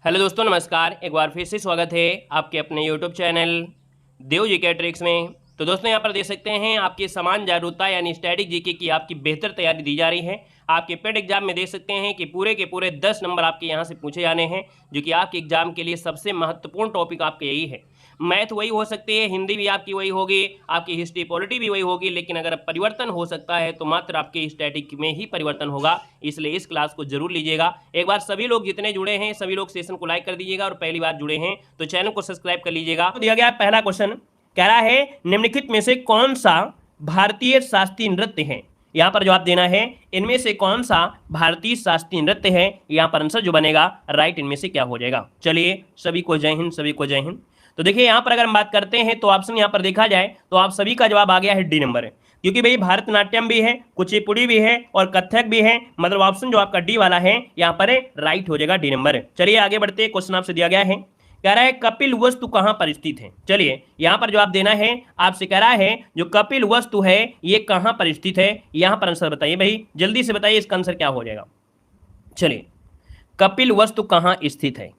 Hello दोस्तों, नमस्कार। एक बार फिर से स्वागत है आपके अपने यूट्यूब चैनल देव जीके ट्रिक्स में। तो दोस्तों यहाँ पर देख सकते हैं आपकी समान जागरूकता यानी स्टैटिक जीके की आपकी बेहतर तैयारी दी जा रही है। आपके पेड एग्जाम में देख सकते हैं कि पूरे के पूरे 10 नंबर आपके यहाँ से पूछे जाने हैं, जो कि आपके एग्जाम के लिए सबसे महत्वपूर्ण टॉपिक आपके यही है। मैथ वही हो सकती है, हिंदी भी आपकी वही होगी, आपकी हिस्ट्री पॉलिटी भी वही होगी, लेकिन अगर परिवर्तन हो सकता है तो मात्र आपके स्टैटिक में ही परिवर्तन होगा। इसलिए इस क्लास को जरूर लीजिएगा। एक बार सभी लोग जितने जुड़े हैं सभी लोग सेशन को लाइक कर दीजिएगा, और पहली बार जुड़े हैं तो चैनल को सब्सक्राइब कर लीजिएगा। तो दिया गया पहला क्वेश्चन कह रहा है निम्नलिखित में से कौन सा भारतीय शास्त्रीय नृत्य है। यहाँ पर जवाब देना है इनमें से कौन सा भारतीय शास्त्रीय नृत्य है। यहाँ पर आंसर जो बनेगा राइट इनमें से क्या हो जाएगा। चलिए सभी को जय हिंद, सभी को जय हिंद। तो देखिए यहाँ पर अगर हम बात करते हैं तो ऑप्शन यहाँ पर देखा जाए तो आप सभी का जवाब आ गया है डी नंबर है, क्योंकि भाई भारतनाट्यम भी है, कुचिपुड़ी भी है और कथक भी है, मतलब ऑप्शन जो आपका डी वाला है यहाँ पर राइट हो जाएगा, डी नंबर। चलिए आगे बढ़ते हैं। क्वेश्चन आपसे दिया गया है, कह रहा है कपिल वस्तु कहां पर स्थित है। चलिए यहां पर जवाब देना है आपसे, कह रहा है जो कपिल वस्तु है ये कहां पर स्थित है। यहां पर आंसर बताइए भाई, जल्दी से बताइए इसका आंसर क्या हो जाएगा। चलिए कपिल वस्तु कहां स्थित है।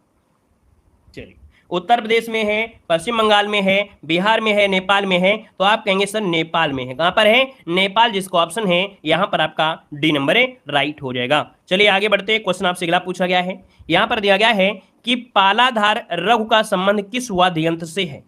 चलिए उत्तर प्रदेश में है, पश्चिम बंगाल में है, बिहार में है, नेपाल में है। तो आप कहेंगे सर नेपाल में है। कहां पर है? नेपाल, जिसको ऑप्शन है यहां पर आपका डी नंबर है, राइट हो जाएगा। चलिए आगे बढ़ते हैं। क्वेश्चन आपसे अगला पूछा गया है, यहां पर दिया गया है कि पालाधार रघु का संबंध किस वाद्य यंत्र से है।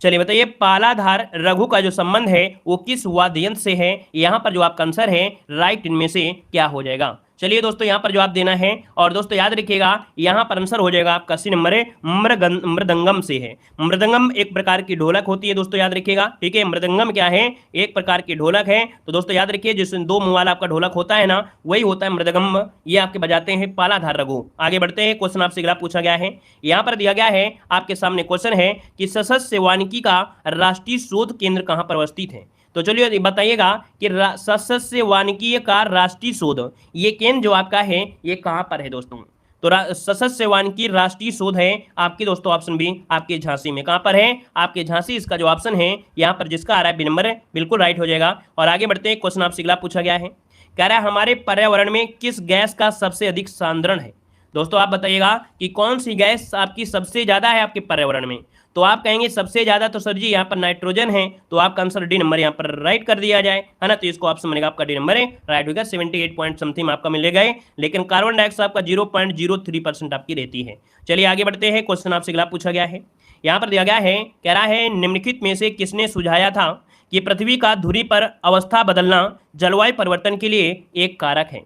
चलिए बताइए पालाधार रघु का जो संबंध है वो किस वाद्य यंत्र से है। यहां पर जो आपका आंसर है राइट इनमें से क्या हो जाएगा। चलिए दोस्तों यहाँ पर जवाब देना है, और दोस्तों याद रखिएगा यहाँ पर आंसर हो जाएगा आपका सी नंबर है, मृदंगम से है। मृदंगम एक प्रकार की ढोलक होती है दोस्तों, याद रखिएगा। ठीक है, मृदंगम क्या है? एक प्रकार की ढोलक है। तो दोस्तों याद रखिए जिसमें दो मुंह वाला आपका ढोलक होता है ना, वही होता है मृदंगम। ये आपके बजाते हैं पालाधार रघु। आगे बढ़ते हैं। क्वेश्चन आपसे अगला पूछा गया है, यहाँ पर दिया गया है आपके सामने क्वेश्चन है कि सशस्त्र वानिकी का राष्ट्रीय शोध केंद्र कहाँ पर अवस्थित है। तो चलिए बताइएगा कि सशस्त्र वानिकी का राष्ट्रीय शोध ये केंद्र जो आपका है ये कहां पर है दोस्तों। तो सशस्त्र वानिकी राष्ट्रीय शोध है आपकी दोस्तों ऑप्शन बी आपके झांसी में। कहां पर है? आपके झांसी, इसका जो ऑप्शन है यहां पर जिसका आ रहा है बी नंबर है, बिल्कुल राइट हो जाएगा। और आगे बढ़ते हैं। क्वेश्चन आपसे अगला पूछा गया है, कह रहा है हमारे पर्यावरण में किस गैस का सबसे अधिक सांद्रण है। दोस्तों आप बताइएगा कि कौन सी गैस आपकी सबसे ज्यादा है आपके पर्यावरण में। तो आप कहेंगे सबसे ज्यादा तो सर जी यहाँ पर नाइट्रोजन है, तो आपका आंसर डी नंबर यहाँ पर राइट कर दिया जाए, है ना। तो इसको ऑप्शन बनेगा आपका डी नंबर है, राइट होगा। 78 पॉइंट समथिंग आपका मिलेगा, लेकिन कार्बन डाइऑक्साइड आपका 0.03% आपकी रहती है। चलिए आगे बढ़ते हैं। क्वेश्चन आपसे अगला पूछा गया है, यहाँ पर दिया गया है, कह रहा है निम्नलिखित में से किसने सुझाया था कि पृथ्वी का धुरी पर अवस्था बदलना जलवायु परिवर्तन के लिए एक कारक है।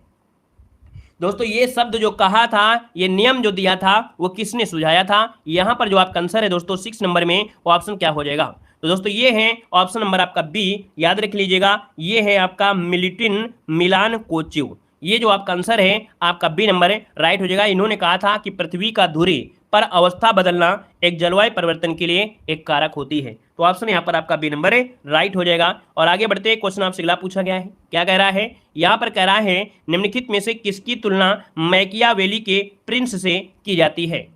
दोस्तों ये शब्द जो कहा था, ये नियम जो दिया था वो किसने सुझाया था। यहां पर जो आपका आंसर है दोस्तों 6 नंबर में, वो ऑप्शन क्या हो जाएगा। तो दोस्तों ये है ऑप्शन नंबर आपका बी, याद रख लीजिएगा। ये है आपका मिलिटिन मिलान कोचिव। ये जो आपका आंसर है आपका बी नंबर है, राइट हो जाएगा। इन्होंने कहा था कि पृथ्वी का धुरी पर अवस्था बदलना एक जलवायु परिवर्तन के लिए एक कारक होती है। तो ऑप्शन यहाँ पर आपका बी नंबर है, राइट हो जाएगा। और आगे बढ़ते हैं। क्वेश्चन आपसे अगला पूछा गया है, क्या कह रहा है, यहाँ पर कह रहा है निम्नलिखित में से किसकी तुलना मैकियावेली के प्रिंस से की जाती है।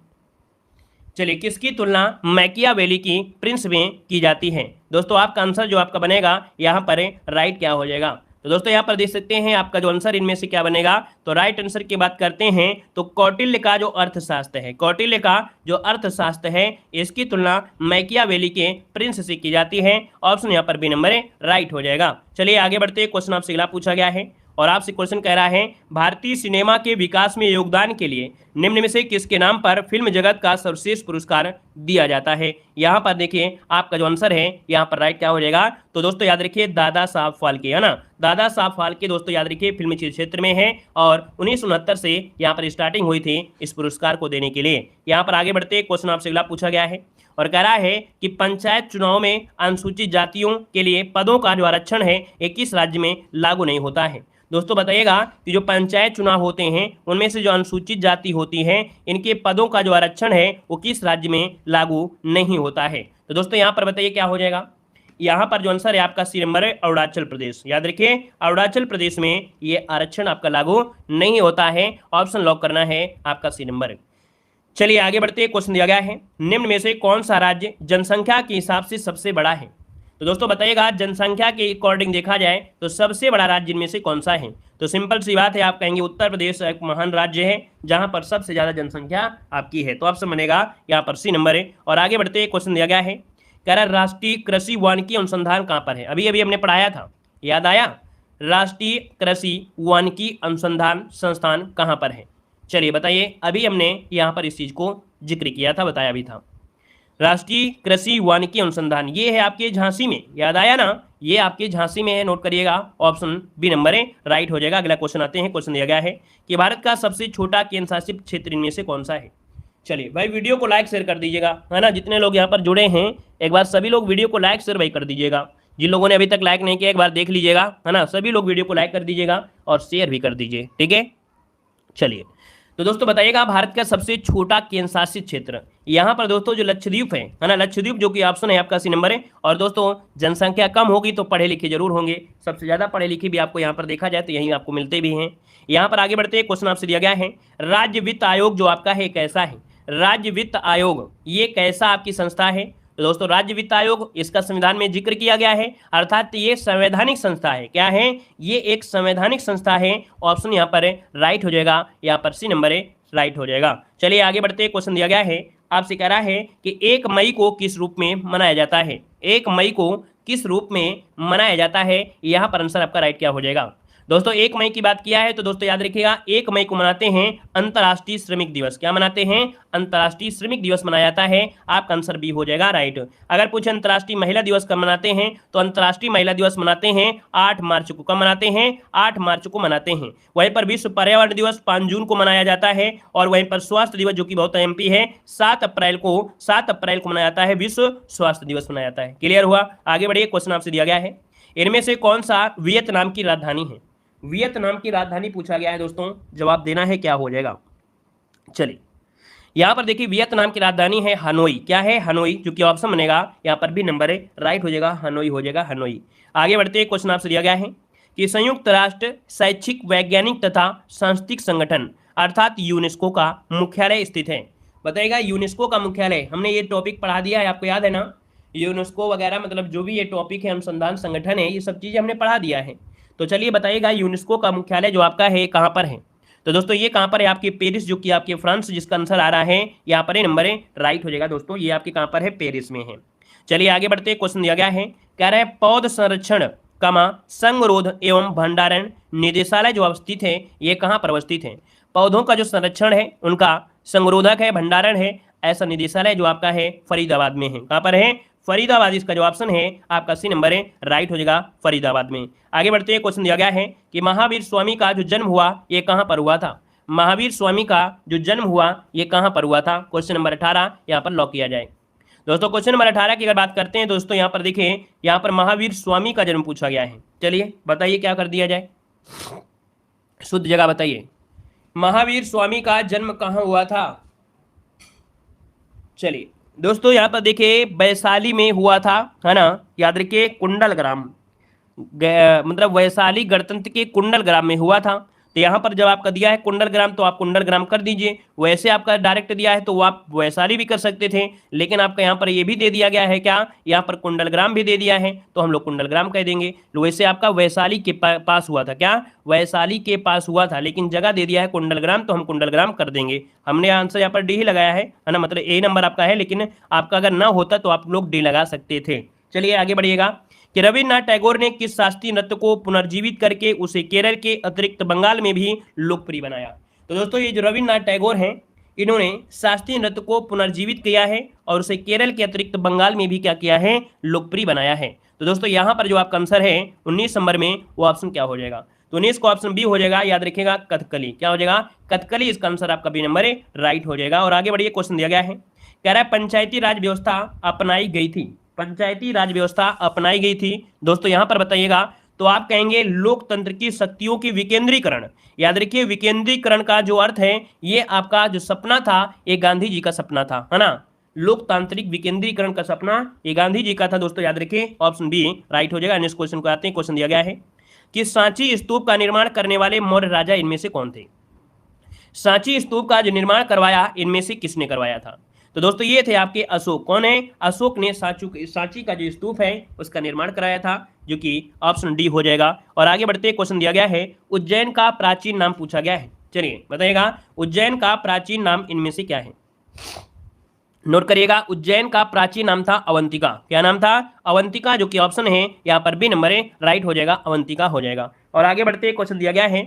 चलिए किसकी तुलना मैकियावेली की प्रिंस में की जाती है। दोस्तों आपका आंसर जो आपका बनेगा यहाँ पर राइट क्या हो जाएगा। तो दोस्तों यहाँ पर देख सकते हैं आपका जो आंसर इनमें से क्या बनेगा। तो राइट आंसर की बात करते हैं तो कौटिल्य का जो अर्थशास्त्र है, कौटिल्य का जो अर्थशास्त्र है इसकी तुलना मैकियावेली के प्रिंस से की जाती है। ऑप्शन यहाँ पर बी नंबर है, राइट हो जाएगा। चलिए आगे बढ़ते हैं। क्वेश्चन आपसे अगला पूछा गया है, और आपसे क्वेश्चन कह रहा है भारतीय सिनेमा के विकास में योगदान के लिए निम्न में से किसके नाम पर फिल्म जगत का सर्वश्रेष्ठ पुरस्कार दिया जाता है। यहाँ पर देखिए आपका जो आंसर है यहाँ पर राइट क्या हो जाएगा। तो दोस्तों याद रखिए दादा साहब फाल्के, है ना। दादा साहब फाल्के दोस्तों याद रखिए फिल्मी क्षेत्र में है, और 1969 से यहाँ पर स्टार्टिंग हुई थी इस पुरस्कार को देने के लिए। यहाँ पर आगे बढ़ते क्वेश्चन आपसे अगला पूछा गया है, और कह रहा है कि पंचायत चुनाव में अनुसूचित जातियों के लिए पदों का जो आरक्षण है ये किस राज्य में लागू नहीं होता है। दोस्तों बताइएगा कि जो पंचायत चुनाव होते हैं उनमें से जो अनुसूचित जाति होती है इनके पदों का जो आरक्षण है वो किस राज्य में लागू नहीं होता है। तो दोस्तों यहाँ पर बताइए क्या हो जाएगा। यहाँ पर जो आंसर है आपका सी नंबर है अरुणाचल प्रदेश। याद रखिए अरुणाचल प्रदेश में ये आरक्षण आपका लागू नहीं होता है। ऑप्शन लॉक करना है आपका सी नंबर। चलिए आगे बढ़ते क्वेश्चन दिया गया है, निम्न में से कौन सा राज्य जनसंख्या के हिसाब से सबसे बड़ा है। तो दोस्तों बताइएगा जनसंख्या के अकॉर्डिंग देखा जाए तो सबसे बड़ा राज्य इनमें से कौन सा है। तो सिंपल सी बात है, आप कहेंगे उत्तर प्रदेश एक महान राज्य है जहां पर सबसे ज्यादा जनसंख्या आपकी है। तो ऑप्शन बनेगा यहाँ पर सी नंबर है। और आगे बढ़ते क्वेश्चन दिया गया है, कह रहा राष्ट्रीय कृषि वानिकी अनुसंधान कहाँ पर है। अभी अभी हमने पढ़ाया था, याद आया, राष्ट्रीय कृषि वानिकी अनुसंधान संस्थान कहाँ पर है। चलिए बताइए, अभी हमने यहाँ पर इस चीज को जिक्र किया था, बताया भी था। राष्ट्रीय कृषि वानिकी अनुसंधान ये है आपके झांसी में, याद आया ना, ये आपके झांसी में है, नोट करिएगा। ऑप्शन बी नंबर है, राइट हो जाएगा। अगला क्वेश्चन आते हैं। क्वेश्चन दिया गया है कि भारत का सबसे छोटा केंद्र शासित क्षेत्र इनमें से कौन सा है। चलिए भाई वीडियो को लाइक शेयर कर दीजिएगा, है ना, जितने लोग यहाँ पर जुड़े हैं एक बार सभी लोग वीडियो को लाइक शेयर भाई कर दीजिएगा। जिन लोगों ने अभी तक लाइक नहीं किया एक बार देख लीजिएगा, है ना, सभी लोग वीडियो को लाइक कर दीजिएगा और शेयर भी कर दीजिए, ठीक है। चलिए तो दोस्तों बताइएगा भारत का सबसे छोटा केंद्र शासित क्षेत्र, यहाँ पर दोस्तों जो लक्षद्वीप है ना, लक्षद्वीप, जो कि ऑप्शन है आपका सी नंबर है। और दोस्तों जनसंख्या कम होगी तो पढ़े लिखे जरूर होंगे, सबसे ज्यादा पढ़े लिखे भी आपको यहाँ पर देखा जाए तो यहीं आपको मिलते भी हैं। यहाँ पर आगे बढ़ते क्वेश्चन आपसे दिया गया है, राज्य वित्त आयोग जो आपका है कैसा है। राज्य वित्त आयोग ये कैसा आपकी संस्था है। तो दोस्तों राज्य वित्त आयोग इसका संविधान में जिक्र किया गया है, अर्थात ये संवैधानिक संस्था है। क्या है, ये एक संवैधानिक संस्था है। ऑप्शन यहाँ पर राइट हो जाएगा, यहाँ पर सी नंबर है, राइट हो जाएगा। चलिए आगे बढ़ते क्वेश्चन दिया गया है, आपसे कह रहा है कि 1 मई को किस रूप में मनाया जाता है। 1 मई को किस रूप में मनाया जाता है, यहाँ पर आंसर आपका राइट क्या हो जाएगा। दोस्तों 1 मई की बात किया है तो दोस्तों याद रखिएगा 1 मई को मनाते हैं अंतर्राष्ट्रीय श्रमिक दिवस। क्या मनाते हैं, अंतर्राष्ट्रीय श्रमिक दिवस मनाया जाता है। आपका आंसर बी हो जाएगा, राइट। अगर पूछे अंतर्राष्ट्रीय महिला दिवस कब मनाते हैं तो अंतर्राष्ट्रीय महिला दिवस मनाते हैं 8 मार्च को। कब मनाते हैं, 8 मार्च को मनाते हैं। वहीं पर विश्व पर्यावरण दिवस 5 जून को मनाया जाता है। और वहीं पर स्वास्थ्य दिवस जो कि बहुत एमपी है 7 अप्रैल को मनाया जाता है, विश्व स्वास्थ्य दिवस मनाया जाता है। क्लियर हुआ। आगे बढ़िए, क्वेश्चन आपसे दिया गया है, इनमें से कौन सा वियतनाम की राजधानी है। वियतनाम की राजधानी पूछा गया है दोस्तों, जवाब देना है, क्या हो जाएगा। चलिए यहां पर देखिए वियतनाम की राजधानी है हनोई। क्या है, हनोई, जो कि ऑप्शन बनेगा यहां पर भी नंबर है, राइट हो जाएगा, हनोई हो जाएगा, हनोई। आगे बढ़ते हैं, क्वेश्चन आपसे दिया गया है कि संयुक्त राष्ट्र शैक्षिक वैज्ञानिक तथा सांस्कृतिक संगठन अर्थात यूनेस्को का मुख्यालय स्थित है। बताइएगा यूनेस्को का मुख्यालय, हमने ये टॉपिक पढ़ा दिया है, आपको याद है ना, यूनेस्को वगैरह मतलब जो भी ये टॉपिक है, अनुसंधान संगठन है, ये सब चीजें हमने पढ़ा दिया है। तो चलिए बताइएगा यूनेस्को का मुख्यालय जो आपका है कहाँ पर है। तो दोस्तों ये कहाँ पर है, आपके पेरिस, जो कि आपके फ्रांस, जिसका आंसर आ रहा है यहाँ पर नंबर है, राइट हो जाएगा दोस्तों, ये आपके कहाँ पर है, पेरिस में है। चलिए आगे बढ़ते, क्वेश्चन दिया गया है, कह रहे हैं पौध संरक्षण संगरोध एवं भंडारण निदेशालय जो अवस्थित है ये कहाँ पर अवस्थित है। पौधों का जो संरक्षण है उनका संगरोधक है, भंडारण है, ऐसा निदेशालय जो आपका है फरीदाबाद में है। कहाँ पर है, फरीदाबाद। इसका जो ऑप्शन है आपका सी नंबर है, राइट हो जाएगा, फरीदाबाद में। आगे बढ़ते हैं, क्वेश्चन दिया गया है कि महावीर स्वामी का जो जन्म हुआ ये कहाँ पर हुआ था। महावीर स्वामी का जो जन्म हुआ ये कहाँ पर हुआ था। क्वेश्चन नंबर 18 यहाँ पर लॉक किया जाए। दोस्तों क्वेश्चन नंबर 18 की अगर बात करते हैं दोस्तों, यहाँ पर देखिए यहाँ पर महावीर स्वामी का जन्म पूछा गया है। चलिए बताइए क्या कर दिया जाए, शुद्ध जगह बताइए, महावीर स्वामी का जन्म कहाँ हुआ था। चलिए दोस्तों यहाँ पर देखिए वैशाली में हुआ था, है ना, याद रखिए, कुंडल ग्राम, मतलब वैशाली गणतंत्र के कुंडल ग्राम में हुआ था। तो यहाँ पर जब आपका दिया है कुंडल ग्राम तो आप कुंडल ग्राम कर दीजिए, वैसे आपका डायरेक्ट दिया है तो वो आप वैशाली भी कर सकते थे, लेकिन आपका यहाँ पर ये भी दे दिया गया है, क्या, यहाँ पर कुंडल ग्राम भी दे दिया है तो हम लोग कुंडल ग्राम कह देंगे। वैसे आपका वैशाली के पास हुआ था, क्या, वैशाली के पास हुआ था, लेकिन जगह दे दिया है कुंडल ग्राम तो हम कुंडल ग्राम कर देंगे। हमने आंसर यहाँ पर डी ही लगाया है ना, मतलब ए नंबर आपका है, लेकिन आपका अगर ना होता तो आप लोग डी लगा सकते थे। चलिए आगे बढ़िएगा कि रविन्द्रनाथ टैगोर ने किस शास्त्रीय नृत्य को पुनर्जीवित करके उसे केरल के अतिरिक्त बंगाल में भी लोकप्रिय बनाया। तो दोस्तों ये जो रविन्द्रनाथ टैगोर हैं इन्होंने शास्त्रीय नृत्य को पुनर्जीवित किया है और उसे केरल के अतिरिक्त बंगाल में भी क्या किया है, लोकप्रिय बनाया है। तो दोस्तों यहाँ पर जो आपका आंसर है 19 नंबर में वो ऑप्शन क्या हो जाएगा, तो 19 को ऑप्शन बी हो जाएगा, याद रखिएगा, कथकली। क्या हो जाएगा, कथकली, इसका आंसर आपका बी नंबर है, राइट हो जाएगा। और आगे बढ़िए, क्वेश्चन दिया गया है, कह रहा है पंचायती राज व्यवस्था अपनाई गई थी। पंचायती राज व्यवस्था अपनाई गई थी दोस्तों, यहां पर बताइएगा तो आप कहेंगे लोकतंत्र की शक्तियों की विकेंद्रीकरण। याद रखिए विकेंद्रीकरण का जो अर्थ है ये आपका जो सपना था ये गांधी जी का सपना था, है ना, लोकतांत्रिक विकेंद्रीकरण का सपना ये गांधी जी का था दोस्तों, याद रखिए, ऑप्शन बी राइट हो जाएगा। नेक्स्ट क्वेश्चन को आते हैं। क्वेश्चन दिया गया है कि सांची स्तूप का निर्माण करने वाले मौर्य राजा इनमें से कौन थे। सांची स्तूप का जो निर्माण करवाया इनमें से किसने करवाया था। तो दोस्तों ये थे आपके अशोक। कौन है? अशोक ने सांची का जो स्तूप है उसका निर्माण कराया था, जो कि ऑप्शन डी हो जाएगा। और आगे बढ़ते क्वेश्चन दिया गया है, उज्जैन का प्राचीन नाम पूछा गया है। चलिए बताइएगा, उज्जैन का प्राचीन नाम इनमें से क्या है? नोट करिएगा, उज्जैन का प्राचीन नाम था अवंतिका। क्या नाम था? अवंतिका, जो कि ऑप्शन है यहाँ पर बी नंबर है, राइट हो जाएगा, अवंतिका हो जाएगा। और आगे बढ़ते क्वेश्चन दिया गया है,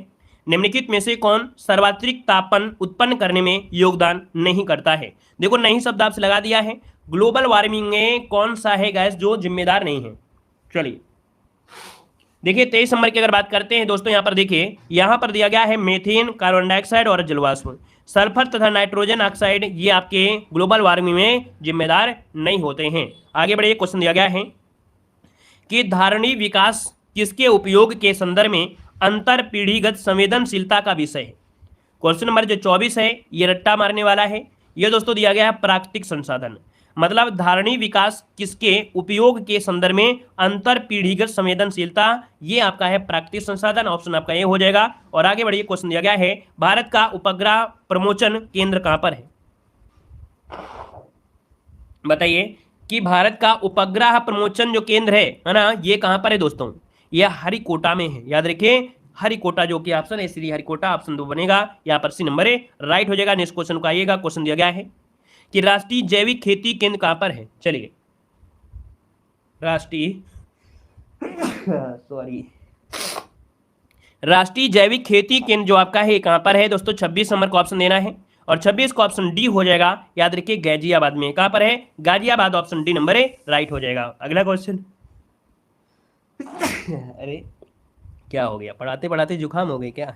निम्नलिखित में से कौन सर्वाधिक तापन उत्पन्न करने में योगदान नहीं करता है? देखो नहीं शब्द आपसे लगा दिया है, ग्लोबल वार्मिंग में कौन सा है गैस जो जिम्मेदार नहीं है? चलिए देखिए 23 नंबर की अगर बात करते हैं दोस्तों, यहाँ पर देखिए, यहाँ पर दिया गया है मीथेन, कार्बन डाइऑक्साइड और जलवाष्प। सल्फर तथा नाइट्रोजन ऑक्साइड ये आपके ग्लोबल वार्मिंग में जिम्मेदार नहीं होते हैं। आगे बढ़िए, क्वेश्चन दिया गया है कि धारणी विकास किसके उपयोग के संदर्भ में अंतर पीढ़ीगत संवेदनशीलता का विषय है? क्वेश्चन नंबर जो 24 है ये रट्टा मारने वाला है। ये दोस्तों दिया गया है प्राकृतिक संसाधन, मतलब धारणी विकास किसके उपयोग के संदर्भ में अंतर पीढ़ीगत संवेदनशीलता, ये आपका है प्राकृतिक संसाधन, ऑप्शन आपका ये हो जाएगा। और आगे बढ़िए, क्वेश्चन दिया गया है, भारत का उपग्रह प्रमोचन केंद्र कहां पर है? बताइए कि भारत का उपग्रह प्रमोचन जो केंद्र है ना, ये कहां पर है दोस्तों? ये हरिकोटा में है, याद रखिए हरिकोटा, जो कि ऑप्शन है श्री हरिकोटा, ऑप्शन 2 बनेगा, यहाँ पर सी नंबर है, राइट हो जाएगा। नेक्स्ट क्वेश्चन को आइएगा, क्वेश्चन दिया गया है कि राष्ट्रीय जैविक खेती केंद्र कहां पर है? चलिए राष्ट्रीय जैविक खेती केंद्र जो आपका है कहां पर है दोस्तों? 26 नंबर को ऑप्शन देना है, और 26 को ऑप्शन डी हो जाएगा, याद रखिए गाजियाबाद में। कहां पर है? गाजियाबाद, ऑप्शन डी नंबर है, राइट हो जाएगा। अगला क्वेश्चन अरे क्या हो गया, पढ़ाते पढ़ाते जुकाम हो गए क्या?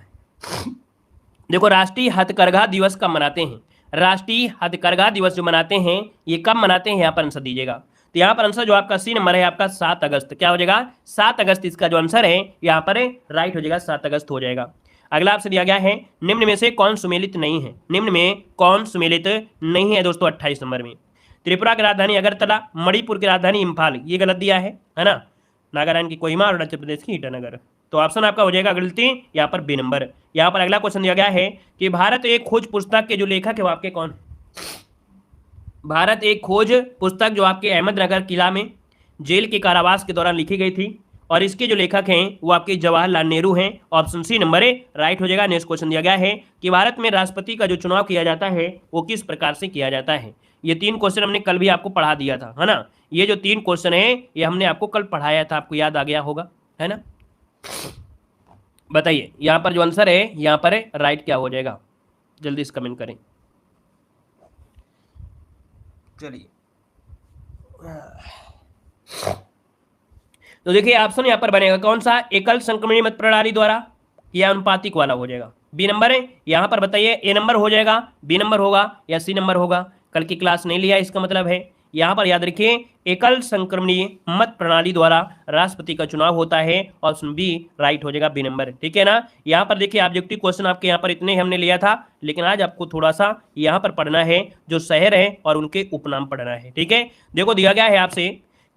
देखो राष्ट्रीय हथकरघा दिवस कब मनाते हैं? राष्ट्रीय हथकरघा दिवस जो मनाते हैं ये कब मनाते हैं, यहाँ पर आंसर दीजिएगा। तो यहाँ पर आंसर जो आपका सी नंबर है आपका 7 अगस्त। क्या हो जाएगा? 7 अगस्त इसका जो आंसर है यहाँ पर राइट हो जाएगा, 7 अगस्त हो जाएगा। अगला आपसे दिया गया है, निम्न में से कौन सुमेलित नहीं है? निम्न में कौन सुमेलित नहीं है दोस्तों? 28 नंबर में त्रिपुरा की राजधानी अगरतला, मणिपुर की राजधानी इम्फाल, ये गलत दिया है ना। नागालैंड की कोहिमा, अरुणाचल प्रदेश की ईटानगर, तो ऑप्शन आपका हो जाएगा गलती यहाँ पर बी नंबर। यहाँ पर अगला क्वेश्चन दिया गया है कि भारत एक खोज पुस्तक के जो लेखक है वो आपके कौन? भारत एक खोज पुस्तक जो आपके अहमदनगर किला में जेल के कारावास के दौरान लिखी गई थी, और इसके जो लेखक हैं वो आपके जवाहरलाल नेहरू हैं, ऑप्शन सी नंबर है, राइट हो जाएगा। नेक्स्ट क्वेश्चन दिया गया है कि भारत में राष्ट्रपति का जो चुनाव किया जाता है वो किस प्रकार से किया जाता है? ये 3 क्वेश्चन हमने कल भी आपको पढ़ा दिया था, है ना। ये जो 3 क्वेश्चन है ये हमने आपको कल पढ़ाया था, आपको याद आ गया होगा, है ना। बताइए यहाँ पर जो आंसर है यहाँ पर है राइट क्या हो जाएगा? जल्दी से कमेंट करें। चलिए तो देखिए ऑप्शन यहाँ पर बनेगा कौन सा? एकल संक्रमणीय मत प्रणाली द्वारा या अनुपातिक वाला हो जाएगा, बी नंबर है। यहाँ पर बताइए ए नंबर हो जाएगा, बी नंबर होगा या सी नंबर होगा? कल की क्लास नहीं लिया इसका मतलब है यहाँ पर याद रखिए एकल संक्रमणीय मत प्रणाली द्वारा राष्ट्रपति का चुनाव होता है, ऑप्शन बी राइट हो जाएगा, बी नंबर, ठीक है ना। यहाँ पर देखिए ऑब्जेक्टिव क्वेश्चन आपके यहाँ पर इतने हमने लिया था, लेकिन आज आपको थोड़ा सा यहाँ पर पढ़ना है जो शहर है और उनके उपनाम पढ़ना है, ठीक है। देखो दिया गया है आपसे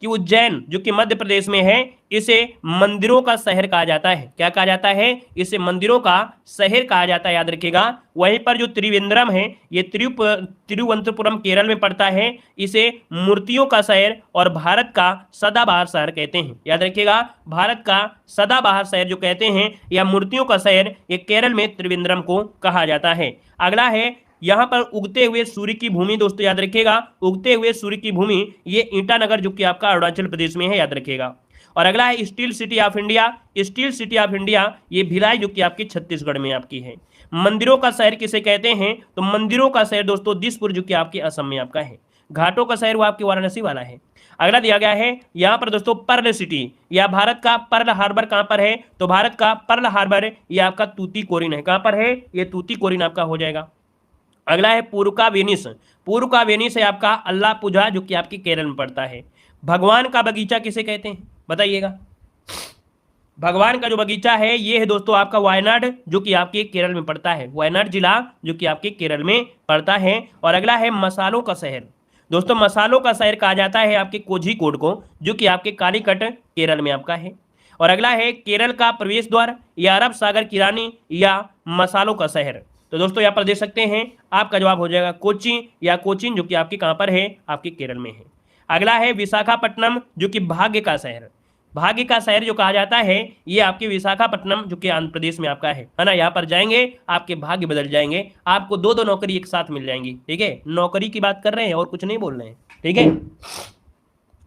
कि उज्जैन जो कि मध्य प्रदेश में है इसे मंदिरों का शहर कहा जाता है। क्या कहा जाता है? इसे मंदिरों का शहर कहा जाता है, याद रखिएगा। वहीं पर जो त्रिवेंद्रम है ये तिरुवनंतपुरम केरल में पड़ता है, इसे मूर्तियों का शहर और भारत का सदाबहार शहर कहते हैं, याद रखिएगा। भारत का सदाबहार शहर जो कहते हैं या मूर्तियों का शहर, ये केरल में त्रिवेंद्रम को कहा जाता है। अगला है यहाँ पर उगते हुए सूर्य की भूमि, दोस्तों याद रखिएगा उगते हुए सूर्य की भूमि ये ईटानगर जो कि आपका अरुणाचल प्रदेश में है, याद रखिएगा। और अगला है steel city of India. Steel city of India ये भिलाई जो कि आपकी छत्तीसगढ़ में आपकी है। मंदिरों का शहर किसे कहते हैं? तो मंदिरों का शहर दोस्तों दिसपुर जो कि आपके असम में आपका है। घाटों का शहर वो आपकी वाराणसी वाला है। अगला दिया गया है यहाँ पर दोस्तों पर्ल सिटी या भारत का पर्ल हार्बर कहाँ पर है? तो भारत का पर्ल हार्बर ये आपका तूतीकोरिन है। कहाँ पर है? ये तूतीकोरिन आपका हो जाएगा। अगला है पूर्व का वेनिस। पूर्व का वेनिस है आपका अल्लापुझा जो कि आपकी केरल में पड़ता है। भगवान का बगीचा किसे कहते हैं? बताइएगा। भगवान का जो बगीचा है ये है दोस्तों आपका वायनाड जो कि आपके केरल में पड़ता है। वायनाड जिला जो कि आपके केरल में पड़ता है। और अगला है मसालों का शहर। दोस्तों मसालों का शहर कहा जाता है आपके कोझीकोड को जो कि आपके कालीकट केरल में आपका है। और अगला है केरल का प्रवेश द्वार या अरब सागर की रानी या मसालों का शहर। तो दोस्तों यहाँ पर देख सकते हैं आपका जवाब हो जाएगा कोची या कोचीन, जो कि आपके कहाँ पर है, आपके केरल में है। अगला है विशाखापट्टनम, जो कि भाग्य का शहर। भाग्य का शहर जो कहा जाता है ये आपके विशाखापट्टनम, जो कि आंध्र प्रदेश में आपका है ना। यहाँ पर जाएंगे आपके भाग्य बदल जाएंगे, आपको दो दो नौकरी एक साथ मिल जाएंगी। ठीक है, नौकरी की बात कर रहे हैं और कुछ नहीं बोल रहे हैं। ठीक है,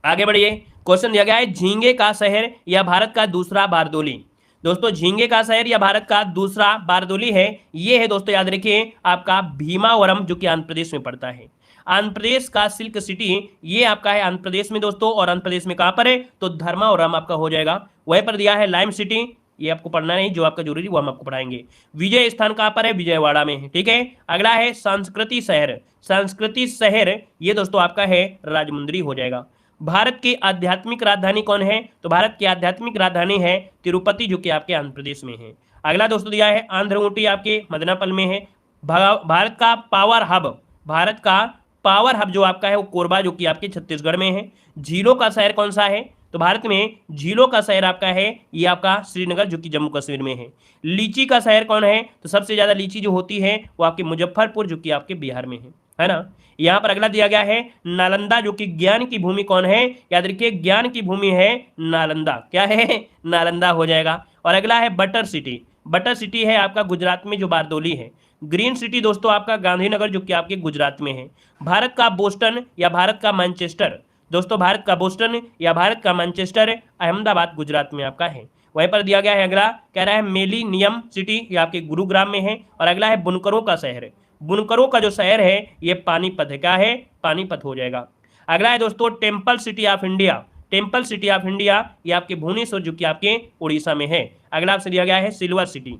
आगे बढ़िए। क्वेश्चन दिया गया है झींगे का शहर या भारत का दूसरा बारदोली। दोस्तों झींगे का शहर या भारत का दूसरा बारदोली है, ये है दोस्तों याद रखिए आपका भीमावरम, जो कि आंध्र प्रदेश में पड़ता है। आंध्र प्रदेश का सिल्क सिटी ये आपका है आंध्र प्रदेश में दोस्तों, और आंध्र प्रदेश में कहां पर है, तो धर्मावरम आपका हो जाएगा। वहीं पर दिया है लाइम सिटी, ये आपको पढ़ना नहीं, जो आपका जरूरी वो हम आपको पढ़ाएंगे। विजय स्थान कहां पर है, विजयवाड़ा में है। ठीक है, अगला है संस्कृति शहर। संस्कृति शहर ये दोस्तों आपका है राजमुंद्री हो जाएगा। भारत की आध्यात्मिक राजधानी कौन है, तो भारत की आध्यात्मिक राजधानी है तिरुपति, जो कि आपके आंध्र प्रदेश में है। अगला दोस्तों दिया है आंध्र ऊटी आपके मदनापल में है। भारत का पावर हब, भारत का पावर हब जो आपका है वो कोरबा, जो कि आपके छत्तीसगढ़ में है। झीलों का शहर कौन सा है, तो भारत में झीलों का शहर आपका है ये आपका श्रीनगर, जो कि जम्मू कश्मीर में है। लीची का शहर कौन है, तो सबसे ज्यादा लीची जो होती है वो आपके मुजफ्फरपुर, जो कि आपके बिहार में है ना। यहाँ पर अगला दिया गया है नालंदा, जो कि ज्ञान की भूमि कौन है, याद रखिए ज्ञान की भूमि है नालंदा। क्या है, नालंदा हो जाएगा। और अगला है बटर सिटी। बटर सिटी है आपका गुजरात में, जो बारदोली है। ग्रीन सिटी दोस्तों आपका गांधीनगर, जो कि आपके गुजरात में है। भारत का बोस्टन या भारत का मैनचेस्टर, दोस्तों भारत का बोस्टन या भारत का मैनचेस्टर अहमदाबाद गुजरात में आपका है। वहीं पर दिया गया है अगला, कह रहा है मेलिनियम सिटी, ये आपके गुरुग्राम में है। और अगला है बुनकरों का शहर। बुनकरों का जो शहर है ये पानीपत है। क्या है, पानीपत हो जाएगा। अगला है दोस्तों temple city of India. Temple city of India ये आपके भुवनेश्वर, जो कि आपके उड़ीसा में है। अगला आपसे दिया गया है सिल्वर सिटी।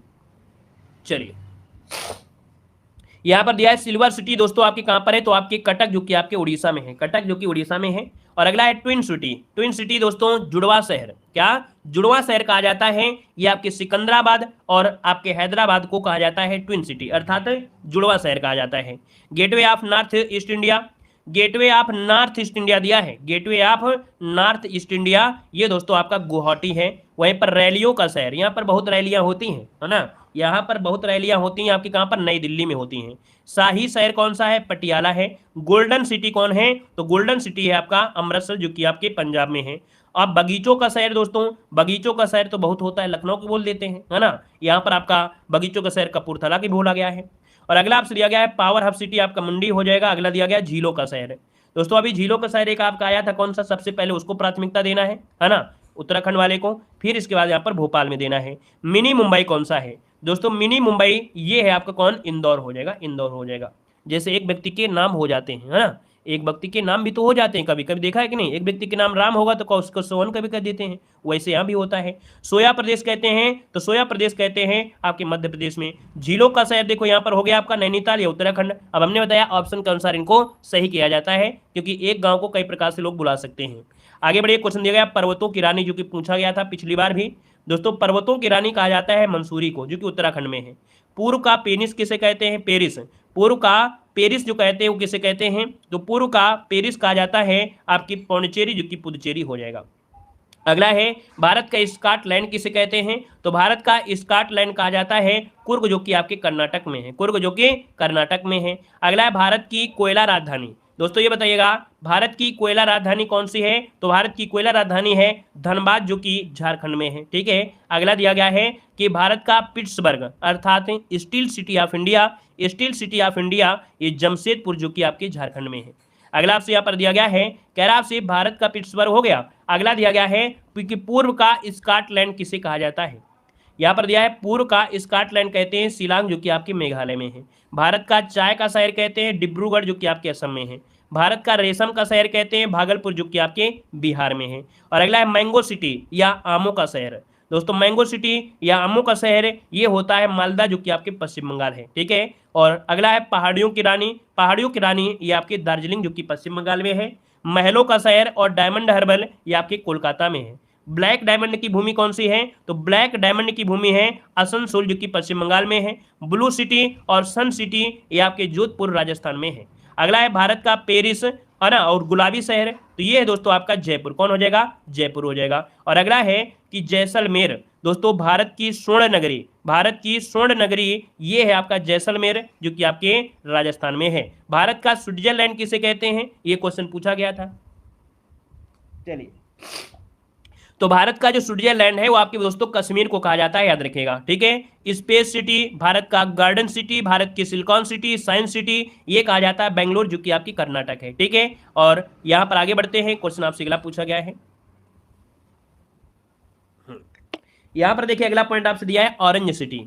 चलिए यहाँ पर दिया है सिल्वर सिटी दोस्तों आपके कहां पर है, तो आपके कटक, जो कि आपके उड़ीसा में है। कटक जो कि उड़ीसा में है। और अगला है ट्विन सिटी। ट्विन सिटी दोस्तों जुड़वा शहर। क्या, जुड़वा शहर कहा जाता है, ये आपके सिकंदराबाद और आपके हैदराबाद को कहा जाता है ट्विन सिटी, अर्थात जुड़वा शहर कहा जाता है। Gateway of north east India. Gateway of north east India दिया है, gateway of north east India ये दोस्तों आपका गुवाहाटी है। वहीं पर रैलियों का शहर, यहाँ पर बहुत रैलियां होती हैं, है ना। यहाँ पर बहुत रैलियां होती हैं आपकी कहाँ पर, नई दिल्ली में होती हैं। शाही शहर कौन सा है, पटियाला है। गोल्डन सिटी कौन है, तो गोल्डन सिटी है आपका अमृतसर, जो कि आपके पंजाब में है। अब बगीचों का शहर दोस्तों, बगीचों का शहर तो बहुत होता है, लखनऊ को बोल देते हैं, है ना। यहाँ पर आपका बगीचों का शहर कपूरथला की बोला गया है। और अगला आपसे दिया गया है पावर हब सिटी आपका मंडी हो जाएगा। अगला दिया गया झीलों का शहर। दोस्तों अभी झीलों का शहर एक आपका आया था, कौन सा, सबसे पहले उसको प्राथमिकता देना है ना, उत्तराखंड वाले को। फिर इसके बाद यहाँ पर भोपाल में देना है। मिनी मुंबई कौन सा है, दोस्तों मिनी मुंबई ये है आपका कौन, इंदौर हो जाएगा, इंदौर हो जाएगा। जैसे एक व्यक्ति के नाम हो जाते हैं, है ना, एक व्यक्ति के नाम भी तो हो जाते हैं, कभी कभी देखा है कि नहीं। एक व्यक्ति के नाम राम होगा तो उसको सोहन कभी कर देते हैं, वैसे यहाँ भी होता है। सोया प्रदेश कहते हैं, तो सोया प्रदेश कहते हैं आपके मध्य प्रदेश में। झीलों का शहर देखो यहाँ पर हो गया आपका नैनीताल या उत्तराखंड। अब हमने बताया ऑप्शन के अनुसार इनको सही किया जाता है, क्योंकि एक गाँव को कई प्रकार से लोग बुला सकते हैं। आगे बढ़िए, क्वेश्चन दिया गया पर्वतों की रानी, जो कि पूछा गया था पिछली बार भी। दोस्तों पर्वतों की रानी कहा जाता है मंसूरी को, जो कि उत्तराखंड में है। पूर्व का पेनिस किसे कहते हैं, पेरिस। पूर्व का पेरिस जो कहते हैं वो किसे कहते हैं, तो पूर्व का पेरिस कहा जाता है आपकी पौंडीचेरी, जो कि पुदुचेरी हो जाएगा। अगला है भारत का स्कॉटलैंड किसे कहते हैं, तो भारत का स्कॉटलैंड कहा जाता है कुर्ग, जो कि आपके कर्नाटक में है, कुर्ग जो कि कर्नाटक में है। अगला है भारत की कोयला राजधानी। दोस्तों ये बताइएगा भारत की कोयला राजधानी कौन सी है, तो भारत की कोयला राजधानी है धनबाद, जो कि झारखंड में है। ठीक है, अगला दिया गया है कि भारत का पिट्सबर्ग अर्थात steel city of India, steel city of India ये जमशेदपुर, जो कि आपके झारखंड में है। अगला आपसे यहाँ पर दिया गया है, कह रहा आपसे भारत का पिट्सबर्ग हो गया। अगला दिया गया है कि पूर्व का स्कॉटलैंड किसे कहा जाता है, यहाँ पर दिया है पूर्व का स्कॉटलैंड कहते हैं शिलांग, जो कि आपके मेघालय में है। भारत का चाय का शहर कहते हैं डिब्रूगढ़, जो कि आपके असम में है। भारत का रेशम का शहर कहते हैं भागलपुर, जो कि आपके बिहार में है। और अगला है मैंगो सिटी या आमों का शहर। दोस्तों मैंगो सिटी या आमों का शहर ये होता है मालदा, जो कि आपके पश्चिम बंगाल है। ठीक है, और अगला है पहाड़ियों की रानी। पहाड़ियों की रानी ये आपके दार्जिलिंग, जो कि पश्चिम बंगाल में है। महलों का शहर और डायमंड हर्बल ये आपके कोलकाता में है। ब्लैक डायमंड की भूमि कौन सी है, तो ब्लैक डायमंड की भूमि है आसनसोल, जो कि पश्चिम बंगाल में है। ब्लू सिटी और सन सिटी ये आपके जोधपुर राजस्थान में है। अगला है भारत का पेरिस है ना, और गुलाबी शहर तो ये है दोस्तों आपका जयपुर। कौन हो जाएगा? जयपुर हो जाएगा। और अगला है कि जैसलमेर, दोस्तों भारत की स्वर्ण नगरी, भारत की स्वर्ण नगरी ये है आपका जैसलमेर, जो कि आपके राजस्थान में है। भारत का स्विट्जरलैंड किसे कहते हैं? ये क्वेश्चन पूछा गया था। चलिए, तो भारत का जो स्विट्जरलैंड है वो आपके दोस्तों कश्मीर को कहा जाता है, याद रखिएगा, ठीक है। स्पेस सिटी भारत का गार्डन सिटी, भारत की सिलिकॉन सिटी, साइंस सिटी ये कहा जाता है बेंगलोर, जो कि आपकी कर्नाटक है, ठीक है। और यहां पर आगे बढ़ते हैं, क्वेश्चन आपसे अगला पूछा गया है। यहां पर देखिए अगला पॉइंट आपसे दिया है ऑरेंज सिटी।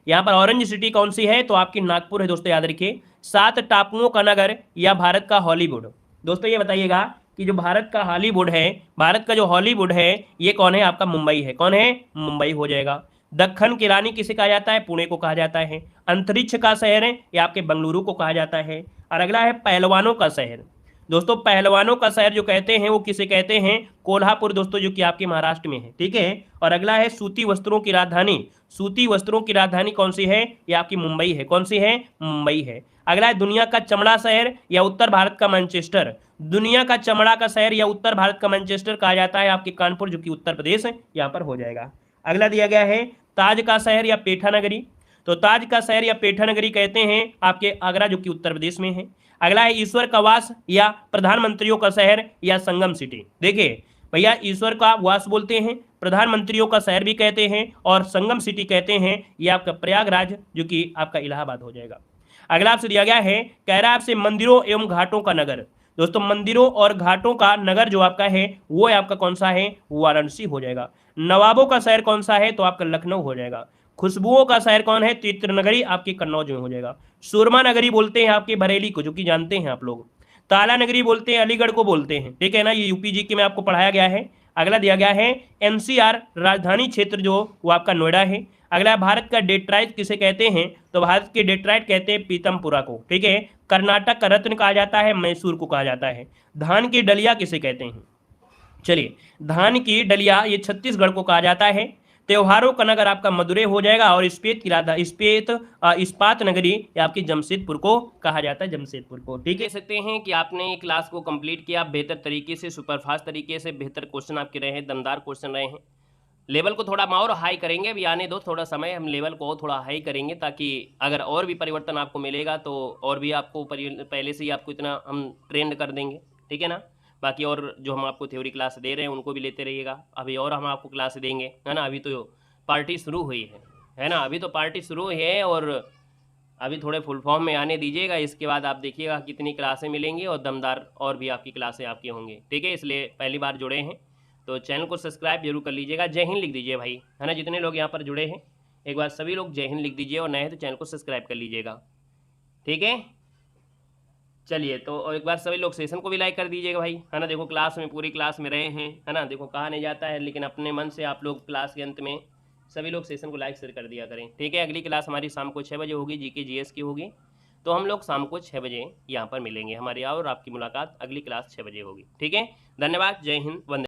यहां पर ऑरेंज सिटी कौन सी है? तो आपकी नागपुर है दोस्तों, याद रखिए। 7 टापुओं का नगर या भारत का हॉलीवुड। दोस्तों ये बताइएगा कि जो भारत का हॉलीवुड है, भारत का जो हॉलीवुड है ये कौन है? आपका मुंबई है। कौन है? मुंबई हो जाएगा। दक्खन की रानी किसे कहा जाता है? पुणे को कहा जाता है। अंतरिक्ष का शहर है ये आपके बंगलुरु को कहा जाता है। और अगला है पहलवानों का शहर। दोस्तों पहलवानों का शहर जो कहते हैं वो किसे कहते हैं? कोल्हापुर दोस्तों, जो कि आपके महाराष्ट्र में है, ठीक है। और अगला है सूती वस्त्रों की राजधानी। सूती वस्त्रों की राजधानी कौन सी है? ये आपकी मुंबई है। कौन सी है? मुंबई है। अगला है दुनिया का चमड़ा शहर या उत्तर भारत का मैनचेस्टर। दुनिया का चमड़ा का शहर या उत्तर भारत का मैनचेस्टर कहा जाता है आपके कानपुर, जो कि उत्तर प्रदेश है, यहाँ पर हो जाएगा। अगला दिया गया है ताज का शहर या पेठा नगरी। तो ताज का शहर या पेठा नगरी कहते हैं आपके आगरा, जो कि उत्तर प्रदेश में है। अगला है ईश्वर का वास या प्रधानमंत्रियों का शहर या संगम सिटी। देखिए भैया, ईश्वर का वास बोलते हैं, प्रधानमंत्रियों का शहर भी कहते हैं, और संगम सिटी कहते हैं ये आपका प्रयागराज, जो कि आपका इलाहाबाद हो जाएगा। अगला आपसे दिया गया है, कह रहा है आपसे मंदिरों एवं घाटों का नगर। दोस्तों मंदिरों और घाटों का नगर जो आपका है वो है आपका कौन सा है? वाराणसी हो जाएगा। नवाबों का शहर कौन सा है? तो आपका लखनऊ हो जाएगा। खुशबुओं का शहर कौन है? चित्र नगरी आपकी कन्नौज में हो जाएगा। सुरमा नगरी बोलते हैं आपके बरेली को, जो कि जानते हैं आप लोग। ताला नगरी बोलते हैं अलीगढ़ को बोलते हैं, ठीक है ना, ये यूपी जी के में आपको पढ़ाया गया है। अगला दिया गया है एनसीआर राजधानी क्षेत्र जो वो आपका नोएडा है। अगला भारत का डेट्राइट किसे कहते हैं? तो भारत के डेट्राइट कहते हैं पीतमपुरा को, ठीक है। कर्नाटक का रत्न कहा जाता है, मैसूर को कहा जाता है। धान की डलिया किसे कहते हैं? चलिए, धान की डलिया ये छत्तीसगढ़ को कहा जाता है। त्योहारों का नगर आपका मदुरै हो जाएगा। और इस्पात नगरी आपकी जमशेदपुर को कहा जाता है, जमशेदपुर को, ठीक है। कह सकते हैं कि आपने क्लास को कंप्लीट किया बेहतर तरीके से, सुपरफास्ट तरीके से, बेहतर क्वेश्चन आपके रहे हैं, दमदार क्वेश्चन रहे हैं। लेवल को थोड़ा और हाई करेंगे, अभी आने दो थोड़ा समय, हम लेवल को थोड़ा हाई करेंगे, ताकि अगर और भी परिवर्तन आपको मिलेगा तो और भी आपको पहले से ही आपको इतना हम ट्रेंड कर देंगे, ठीक है ना। बाकी और जो हम आपको थ्योरी क्लास दे रहे हैं उनको भी लेते रहिएगा, अभी और हम आपको क्लास देंगे, है ना। अभी तो पार्टी शुरू हुई है ना, अभी तो पार्टी शुरू हुई है, और अभी थोड़े फुल फॉर्म में आने दीजिएगा। इसके बाद आप देखिएगा कितनी क्लासें मिलेंगी और दमदार और भी आपकी क्लासें आपकी होंगी, ठीक है। इसलिए पहली बार जुड़े हैं तो चैनल को सब्सक्राइब जरूर कर लीजिएगा। जय हिंद लिख दीजिए भाई, है ना। जितने लोग यहाँ पर जुड़े हैं एक बार सभी लोग जय हिंद लिख दीजिए, और नए हैं तो चैनल को सब्सक्राइब कर लीजिएगा, ठीक है। चलिए, तो और एक बार सभी लोग सेशन को भी लाइक कर दीजिएगा भाई, है ना। देखो क्लास में पूरी क्लास में रहे हैं, है ना। देखो कहा नहीं जाता है, लेकिन अपने मन से आप लोग क्लास के अंत में सभी लोग सेशन को लाइक शेयर कर दिया करें, ठीक है। अगली क्लास हमारी शाम को 6 बजे होगी, जीके जीएस की होगी। तो हम लोग शाम को 6 बजे यहाँ पर मिलेंगे, हमारी और आपकी मुलाकात अगली क्लास 6 बजे होगी, ठीक है। धन्यवाद, जय हिंद, वंदे।